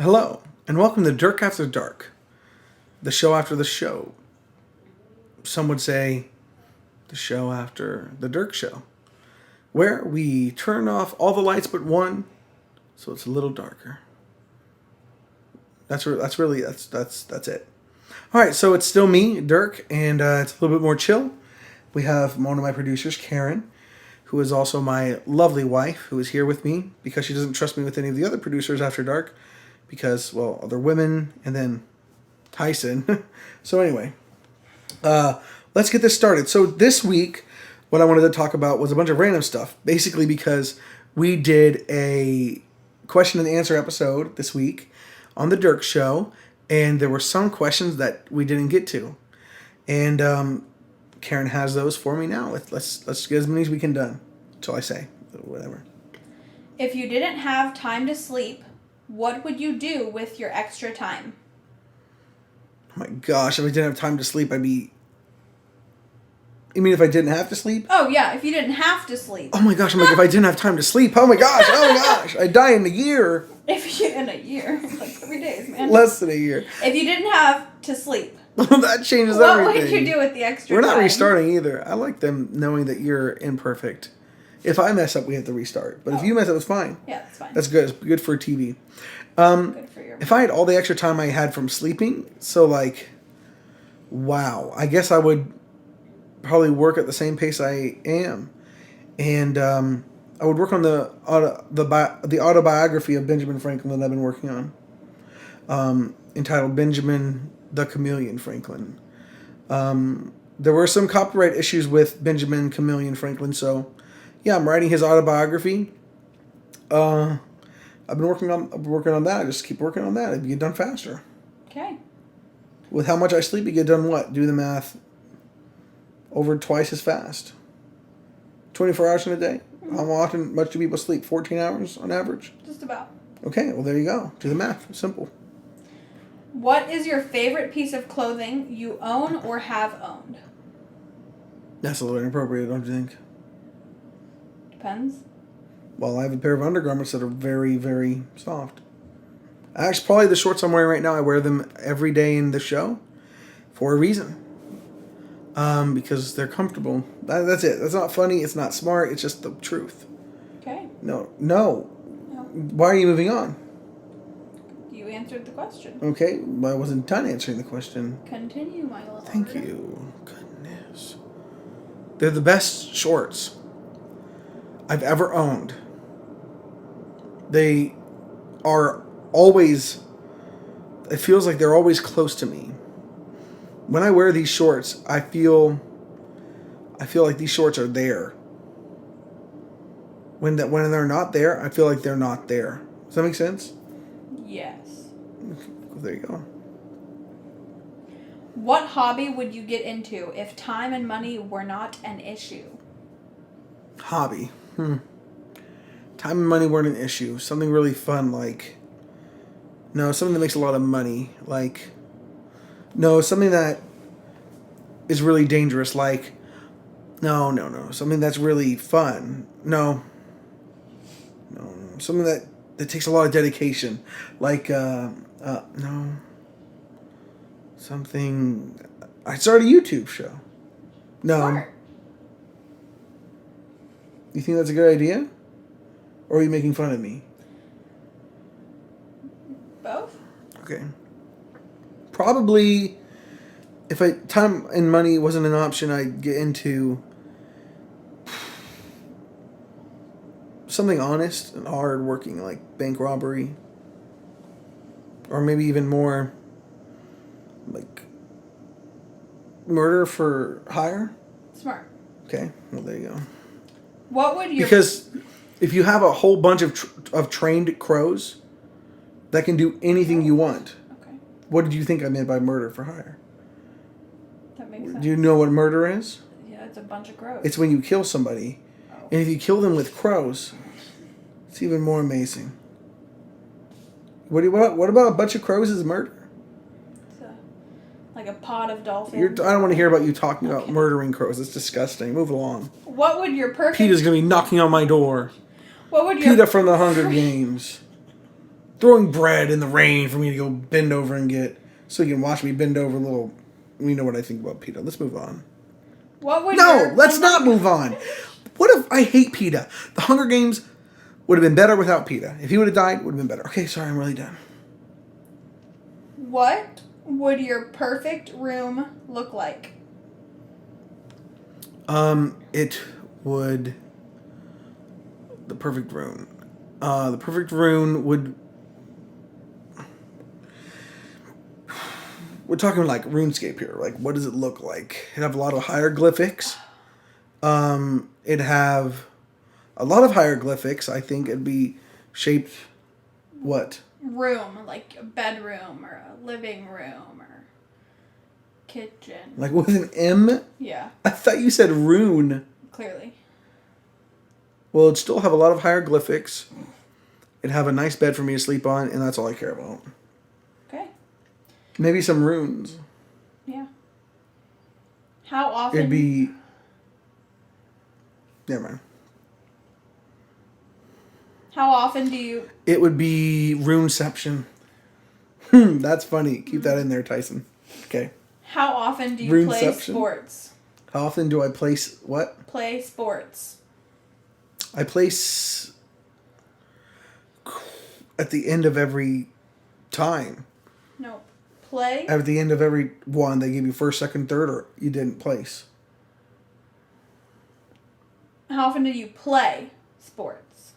Hello, and welcome to Dirk After Dark, the show after the show. Some would say the show after the Dirk Show, where we turn off all the lights but one, so it's a little darker. That's it. All right, so it's still me, Dirk, and it's a little bit more chill. We have one of my producers, Karen, who is also my lovely wife, who is here with me because she doesn't trust me with any of the other producers after dark. Because, well, other women, and then Tyson. So anyway, let's get this started. So this week, what I wanted to talk about was a bunch of random stuff. Basically because we did a question and answer episode this week on the Dirk Show, and there were some questions that we didn't get to. And Karen has those for me now. Let's get as many as we can done. Until I say, whatever. If you didn't have time to sleep, what would you do with your extra time? Oh my gosh, if I didn't have time to sleep, I'd be... You mean if I didn't have to sleep? Oh, yeah, if you didn't have to sleep. Oh my gosh, I'm like, if I didn't have time to sleep, oh my gosh, I'd die in a year. In a year, like 3 days, man. Less than a year. If you didn't have to sleep. That changes what everything. What would you do with the extra time? time? We're not restarting either. I like them knowing that you're imperfect. If I mess up, we have to restart. But if you mess up, it's fine. Yeah, that's fine. That's good. It's good for TV. Good for your... If I had all the extra time I had from sleeping, so like, wow, I guess I would probably work at the same pace I am, and I would work on the autobiography of Benjamin Franklin that I've been working on, entitled Benjamin the Chameleon Franklin. There were some copyright issues with Benjamin Chameleon Franklin, so yeah, I'm writing his autobiography. I've been working on that. I just keep working on that. It'd get done faster. Okay. With how much I sleep, you get done what? Do the math. Over twice as fast. 24 hours in a day. Mm-hmm. How much do people sleep? 14 hours on average? Just about. Okay, well there you go. Do the math. Simple. What is your favorite piece of clothing you own or have owned? That's a little inappropriate, don't you think? Depends. Well, I have a pair of undergarments that are very, very soft. Actually, probably the shorts I'm wearing right now, I wear them every day in the show for a reason. Because they're comfortable. That's it. That's not funny. It's not smart. It's just the truth. Okay. No. Why are you moving on? You answered the question. Okay, but I wasn't done answering the question. Continue, my lord. Thank you. Goodness. They're the best shorts I've ever owned. They are always... It feels like they're always close to me. When I wear these shorts, I feel like these shorts are there. When they're not there, I feel like they're not there. Does that make sense? Yes. Okay, there you go. What hobby would you get into if time and money were not an issue? Hobby. Time and money weren't an issue. Something really fun, like... No, something that makes a lot of money. Like... No, something that is really dangerous, like... No. Something that's really fun. No. Something that takes a lot of dedication. Like, no. Something... I started a YouTube show. No. Smart. You think that's a good idea? Or are you making fun of me? Both? Okay. Probably, if time and money wasn't an option, I'd get into something honest and hard working, like bank robbery. Or maybe even more, like murder for hire. Smart. Okay, well there you go. What would your... Because if you have a whole bunch of trained crows that can do anything you want. Okay. What did you think I meant by murder for hire? That makes sense. Do you know what murder is? Yeah, it's a bunch of crows. It's when you kill somebody. Oh. And if you kill them with crows, it's even more amazing. What about a bunch of crows is murder? It's like a pod of dolphins. I don't want to hear about you talking about murdering crows. It's disgusting. Move along. What would your perfect... PETA's going to be knocking on my door. What would your... PETA from the Hunger Games. throwing bread in the rain for me to go bend over and get, so you can watch me bend over a little. You know what I think about PETA. Let's move on. What would No, let's not move on. What if I hate PETA? The Hunger Games would have been better without PETA. If he would have died, it would have been better. Okay, sorry, I'm really done. What would your perfect room look like? It would. The perfect room. The perfect room would. We're talking like RuneScape here. Like, what does it look like? It'd have a lot of hieroglyphics. It'd have a lot of hieroglyphics. I think it'd be shaped. What? Room, like a bedroom or a living room or kitchen. Like with an M? Yeah, I thought you said rune. clearly. Well, it'd still have a lot of hieroglyphics. It'd have a nice bed for me to sleep on, and that's all I care about. Okay. Maybe some runes. Yeah. How often? It'd be. Never mind. How often do you? It would be runeception. That's funny. Keep that in there, Tyson. Okay. How often do you play Runeception? sports? How often do I place what? Play sports. I place at the end of every time. No. Play. At the end of every one, they give you first, second, third, or you didn't place. How often do you play sports?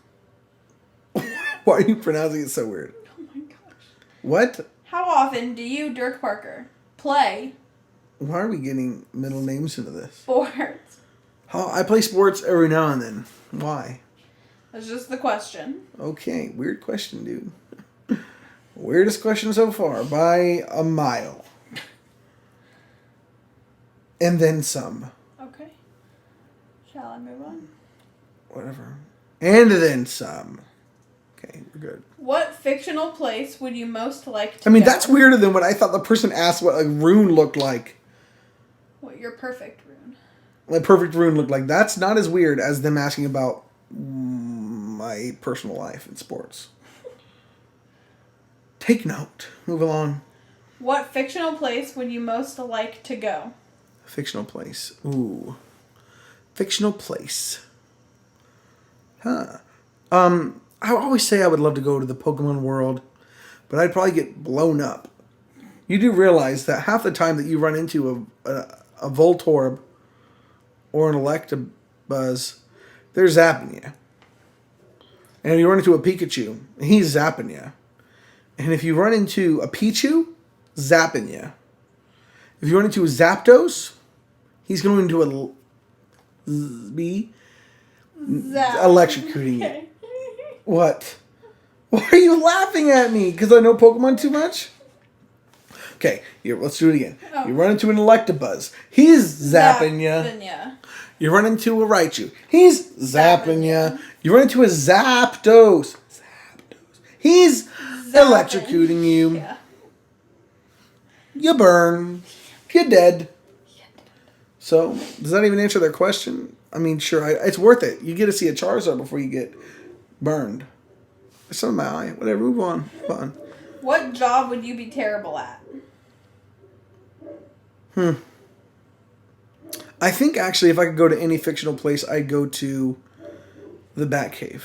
Why are you pronouncing it so weird? Oh my gosh. What? How often do you, Dirk Parker, play Why are we getting middle names into this? sports? I play sports every now and then. Why? That's just the question. Okay, weird question, dude. Weirdest question so far by a mile. And then some. Okay. Shall I move on? Whatever. And then some. Okay, we're good. What fictional place would you most like to I mean, go? that's weirder than what I thought the person asked what a rune looked like. What your perfect rune? My perfect rune looked like. That's not as weird as them asking about my personal life in sports. Take note. Move along. What fictional place would you most like to go? Fictional place. Ooh. Fictional place. Huh. I always say I would love to go to the Pokemon world, but I'd probably get blown up. You do realize that half the time that you run into a Voltorb or an Electabuzz, they're zapping you. And if you run into a Pikachu, he's zapping you. And if you run into a Pichu, zapping you. If you run into a Zapdos, he's going to be electrocuting you. Okay. What? Why are you laughing at me? Because I know Pokemon too much? Okay, here, let's do it again. Oh. You run into an Electabuzz. He's zapping you. Ya. You run into a Raichu. He's zapping you. You run into a Zapdos. He's electrocuting you. Yeah. You burn. You're dead. So, does that even answer their question? I mean, sure, it's worth it. You get to see a Charizard before you get burned. It's on my eye. Whatever, move on. Move on. What job would you be terrible at? I think, actually, if I could go to any fictional place, I'd go to the Batcave.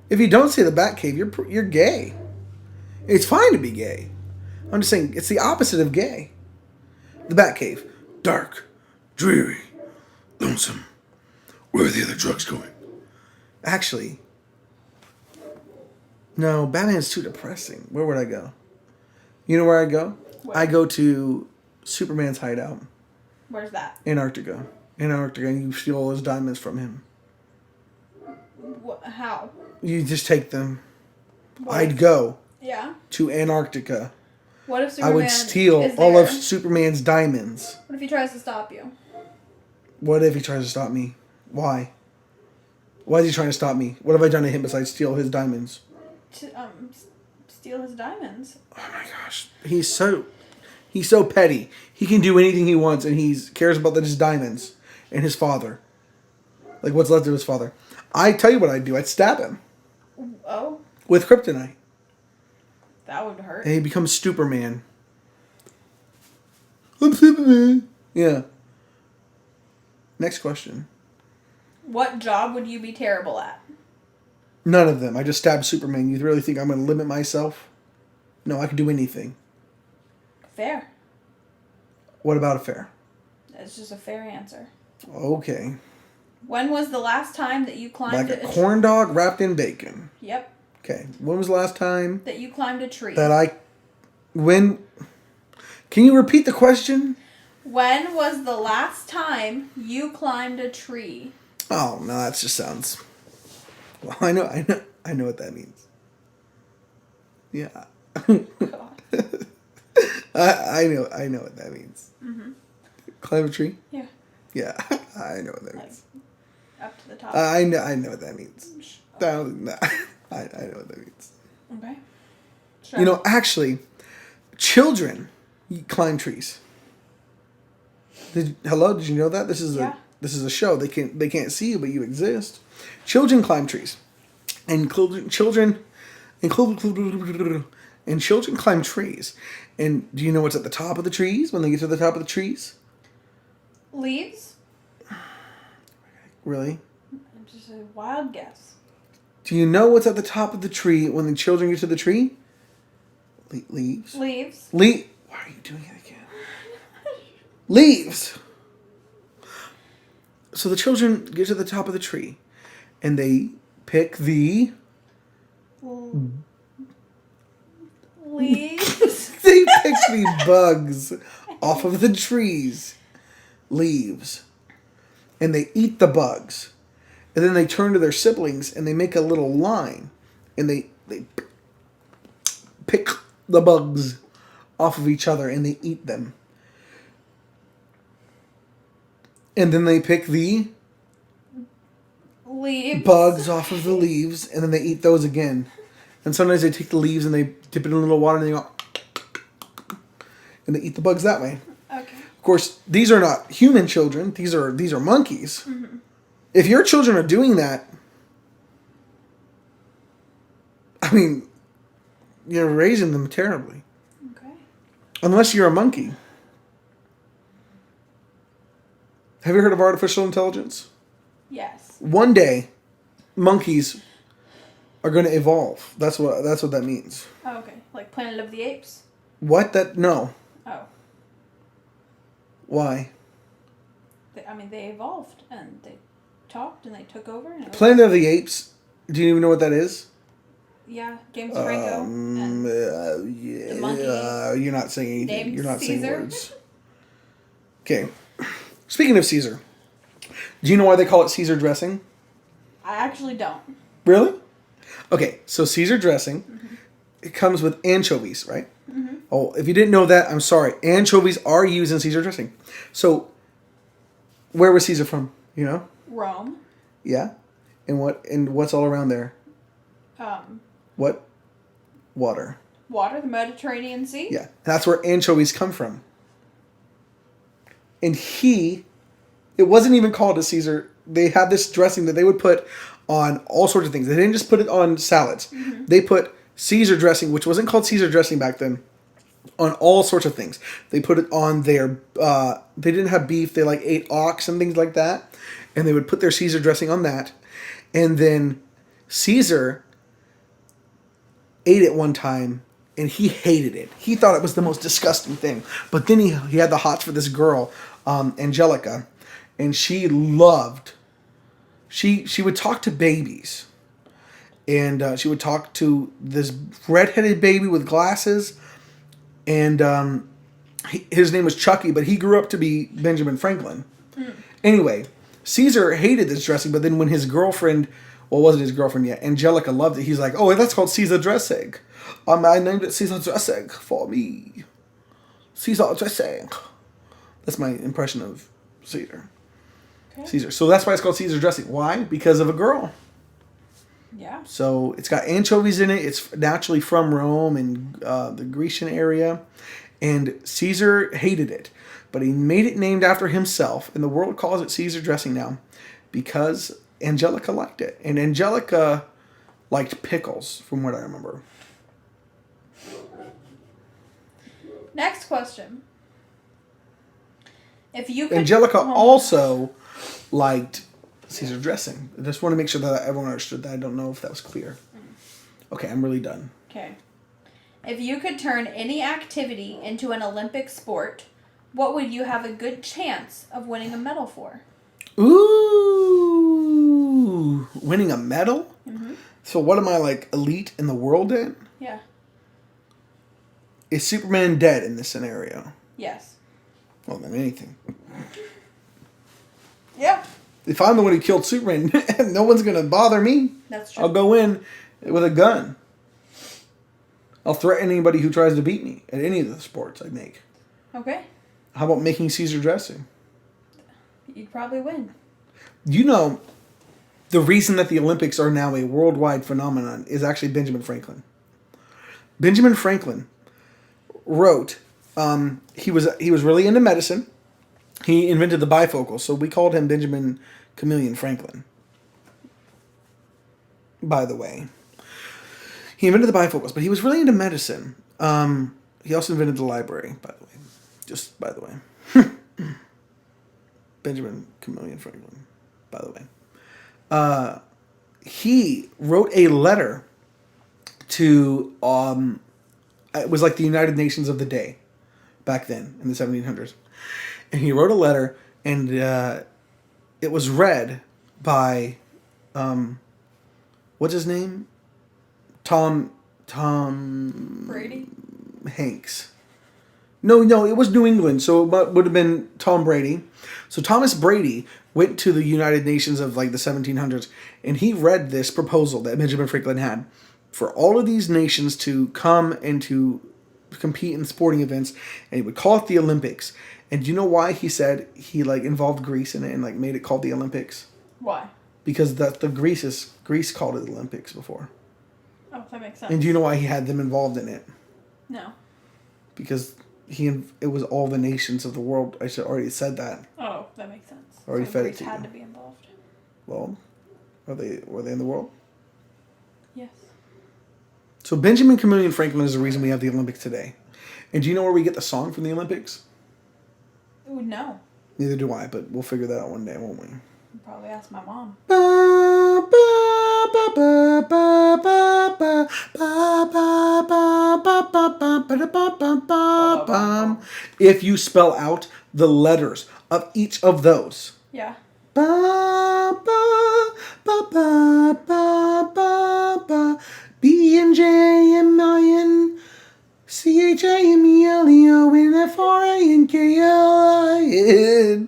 If you don't say the Batcave, you're gay. It's fine to be gay. I'm just saying, it's the opposite of gay. The Batcave. Dark, dreary, lonesome. Where are the other drugs going? Actually, no, Batman's too depressing. Where would I go? You know where I go? Where? I go to Superman's hideout. Where's that? Antarctica. Antarctica, and you steal all his diamonds from him. How? You just take them. What I'd if- go Yeah. to Antarctica. What if I Superman would steal is all there? of Superman's diamonds. What if he tries to stop you? What if he tries to stop me? Why? Why is he trying to stop me? What have I done to him besides steal his diamonds? To steal his diamonds. Oh my gosh. He's so petty. He can do anything he wants, and he cares about his diamonds and his father. Like, what's left of his father. I tell you what I'd do. I'd stab him. Oh. with kryptonite. That would hurt. And he becomes Superman. I'm Superman. Yeah. Next question. What job would you be terrible at? None of them. I just stabbed Superman. You really think I'm going to limit myself? No, I can do anything. Fair. What about a fair? That's just a fair answer. Okay. When was the last time that you climbed Like a corn dog wrapped in bacon. Yep. Okay. When was the last time That you climbed a tree? when... Can you repeat the question? When was the last time you climbed a tree? Oh, no, that just sounds... Well, I know what that means. Yeah. God. I know what that means. Mm-hmm. Climb a tree? Yeah. Yeah, I know what that means. Up to the top. I know what that means. No, I know what that means. Okay. Sure. You know, actually, children climb trees. Did you know that? This is a show. They can't see you, but you exist. Children climb trees, and children climb trees. And do you know what's at the top of the trees when they get to the top of the trees? Leaves? Really? Just a wild guess. Do you know what's at the top of the tree when the children get to the tree? Leaves. Leaves. Why are you doing it again? Leaves. So the children get to the top of the tree, and they pick the... Leaves. They pick the bugs off of the trees. Leaves. And they eat the bugs. And then they turn to their siblings and they make a little line. And they pick the bugs off of each other and they eat them. And then they pick the Leaves. bugs off of the leaves and then they eat those again. And sometimes they take the leaves and they dip it in a little water and they go... And they eat the bugs that way. Okay. Of course, these are not human children. These are monkeys. Mm-hmm. If your children are doing that, I mean, you're raising them terribly. Okay. Unless you're a monkey. Have you heard of artificial intelligence? Yes. One day, monkeys are going to evolve. That's what that means. Oh, okay. Like Planet of the Apes? What? No. Oh. Why? They evolved and they talked and they took over. And Planet of the Apes. Do you even know what that is? Yeah, James Franco. And Yeah. the monkey You're not saying anything. named You're not Caesar. saying words. Okay. Speaking of Caesar, do you know why they call it Caesar dressing? I actually don't. Really? Okay, so Caesar dressing, it comes with anchovies, right? Mm-hmm. Oh, if you didn't know that, I'm sorry. Anchovies are used in Caesar dressing. So, where was Caesar from? You know? Rome. Yeah. And what's all around there? What? Water. Water, the Mediterranean Sea. Yeah, that's where anchovies come from. And it wasn't even called a Caesar. They had this dressing that they would put on all sorts of things. They didn't just put it on salads. Mm-hmm. They put Caesar dressing, which wasn't called Caesar dressing back then, on all sorts of things. They put it on their... they didn't have beef. They ate ox and things like that. And they would put their Caesar dressing on that. And then Caesar ate it one time, and he hated it. He thought it was the most disgusting thing. But then he had the hots for this girl, Angelica, and she loved... She would talk to babies. And she would talk to this redheaded baby with glasses. And his name was Chucky, but he grew up to be Benjamin Franklin. Mm. Anyway, Caesar hated this dressing, but then when his girlfriend... Well, it wasn't his girlfriend yet. Angelica loved it. He's like, oh, that's called Caesar dressing. I named it Caesar dressing for me. Caesar dressing. That's my impression of Caesar. Okay. Caesar. So that's why it's called Caesar dressing. Why? Because of a girl. Yeah. So it's got anchovies in it. It's naturally from Rome and the Grecian area. And Caesar hated it. But he made it named after himself. And the world calls it Caesar dressing now. Because Angelica liked it. And Angelica liked pickles, from what I remember. Next question. If you could... Angelica also liked Caesar dressing. I just want to make sure that everyone understood that. I don't know if that was clear. Okay, I'm really done. Okay. If you could turn any activity into an Olympic sport, what would you have a good chance of winning a medal for? Ooh, winning a medal? Mm-hmm. So what am I, like, elite in the world in? Yeah. Is Superman dead in this scenario? Yes. Well, then anything. Yeah. If I'm the one who killed Superman, no one's going to bother me. That's true. I'll go in with a gun. I'll threaten anybody who tries to beat me at any of the sports I make. Okay. How about making Caesar dressing? You'd probably win. You know, the reason that the Olympics are now a worldwide phenomenon is actually Benjamin Franklin. Benjamin Franklin wrote, he was really into medicine. He invented the bifocal, so we called him Benjamin Chameleon Franklin. By the way. He invented the bifocals, but he was really into medicine. He also invented the library, by the way. Just by the way. Benjamin Chameleon Franklin, by the way. He wrote a letter to, it was like the United Nations of the day, back then, in the 1700s. And he wrote a letter, and it was read by, what's his name? Tom Brady? Hanks. No, it was New England, so it would have been Tom Brady. So Thomas Brady went to the United Nations of like the 1700s, and he read this proposal that Benjamin Franklin had for all of these nations to come and to compete in sporting events, and he would call it the Olympics. And do you know why he said he like involved Greece in it and like made it called the Olympics? Why? Because Greece called it the Olympics before. Oh, that makes sense. And do you know why he had them involved in it? No. Because it was all the nations of the world. I should already said that. Oh, that makes sense. Already so fed Greece it to had you. to be involved. Well, were they in the world? Yes. So Benjamin Chameleon Franklin is the reason we have the Olympics today. And do you know where we get the song from the Olympics? Ooh, no. Neither do I, but we'll figure that out one day, won't we? I'll probably ask my mom. If you spell out the letters of each of those. Yeah. B and J M I N CHAMELEONFRANKLIN.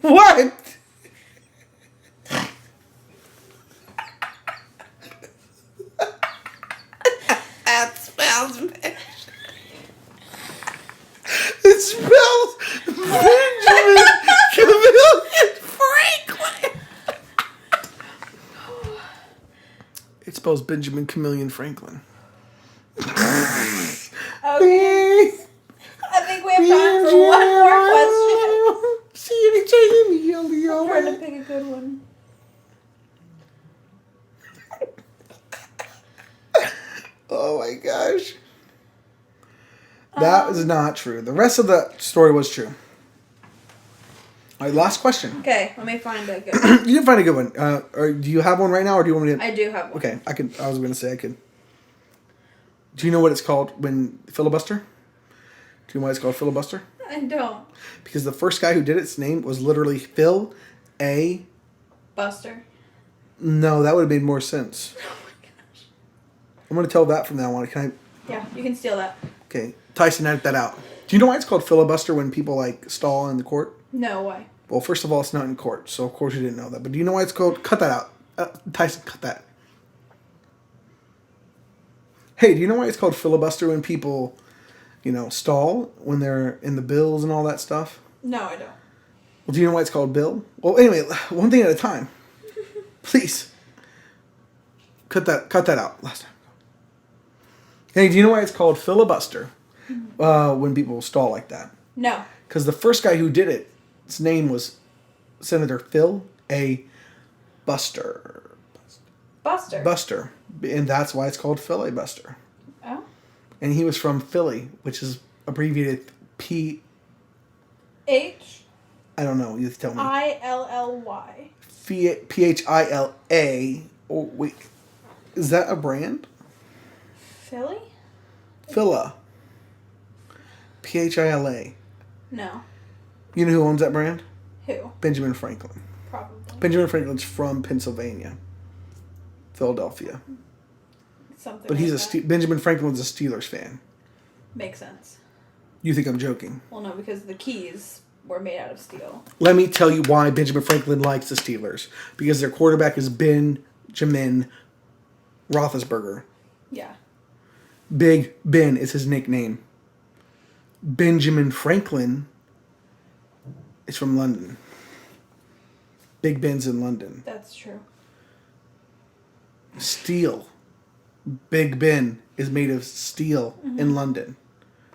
What? That spells Benjamin. It spells Benjamin Chameleon Franklin. It spells Benjamin Chameleon Franklin. Okay. I think we have time for one more question. I'm trying to pick a good one. Oh my gosh. That is not true. The rest of the story was true. All right, last question. Okay, let me find a good one. You didn't find a good one. Or do you have one right now, or do you want me to? I do have one. Okay, I could. I was going to say I could. Do you know what it's called when filibuster? Do you know why it's called filibuster? I don't. Because the first guy who did its name was literally Phil A. Buster. No, that would have made more sense. Oh my gosh. I'm going to tell that from now on. Can I? Yeah, you can steal that. Okay, Tyson, edit that out. Do you know why it's called filibuster when people like stall in the court? No, why? Well, first of all, it's not in court, so of course you didn't know that. But do you know why it's called? Cut that out. Tyson, cut that. Hey, do you know why it's called filibuster when people, stall when they're in the bills and all that stuff? No, I don't. Well, do you know why it's called bill? Well, anyway, one thing at a time. Please. Cut that out last time. Hey, do you know why it's called filibuster when people stall like that? No. Because the first guy who did it, his name was Senator Phil A. Buster. Buster. Buster. And that's why it's called Philly Buster. Oh. And he was from Philly, which is abbreviated P... H. I don't know. You tell me. I-L-L-Y. Phila. Oh, wait. Is that a brand? Philly? Phila. Phila. No. You know who owns that brand? Who? Benjamin Franklin. Probably. Benjamin Franklin's from Pennsylvania. Philadelphia. Something But he's Benjamin Franklin's a Steelers fan. Makes sense. You think I'm joking? Well, no, because the keys were made out of steel. Let me tell you why Benjamin Franklin likes the Steelers. Because their quarterback is Benjamin Roethlisberger. Yeah. Big Ben is his nickname. Benjamin Franklin is from London. Big Ben's in London. That's true. Steel. Big Ben is made of steel in London.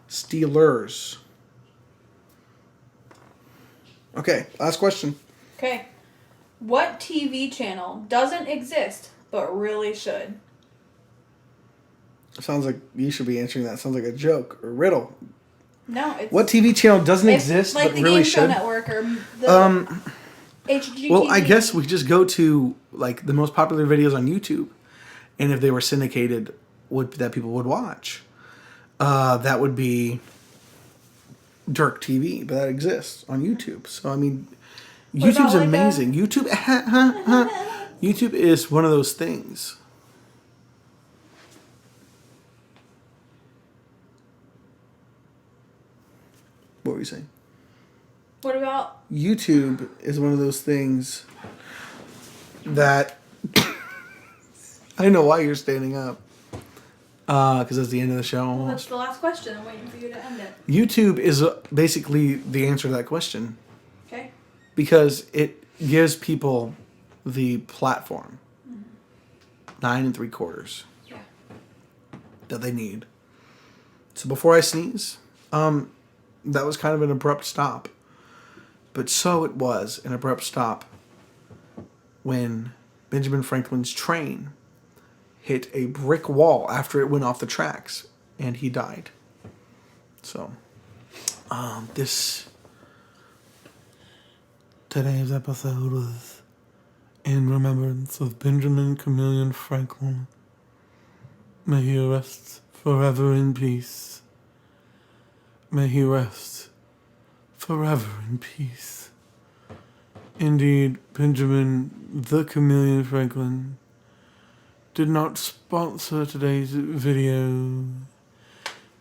Steelers. Okay, last question. Okay. What TV channel doesn't exist but really should? Sounds like you should be answering that. Sounds like a joke or riddle. No, it's... What TV channel doesn't exist like but the really Game Show should? Network or the HGTV. Well, I guess we just go to like the most popular videos on YouTube, and if they were syndicated, that people would watch. That would be DirkTV, but that exists on YouTube. So I mean, YouTube's like amazing. YouTube is one of those things. What were you saying? What about... YouTube is one of those things that I don't know why you're standing up. Because that's the end of the show. Well, that's the last question. I'm waiting for you to end it. YouTube is basically the answer to that question. Okay. Because it gives people the platform. 9 3/4. Yeah. That they need. So before I sneeze, that was kind of an abrupt stop. But so it was an abrupt stop when Benjamin Franklin's train hit a brick wall after it went off the tracks and he died. So, today's episode was in remembrance of Benjamin Chameleon Franklin. May he rest forever in peace. May he rest forever in peace. Indeed, Benjamin the Chameleon Franklin did not sponsor today's video,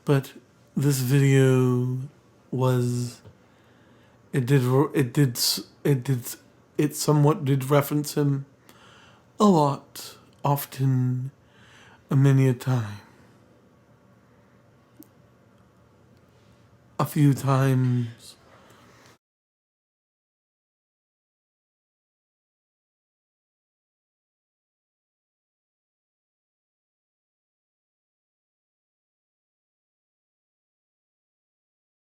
but this video was it somewhat did reference him a lot, often, many a time. A few times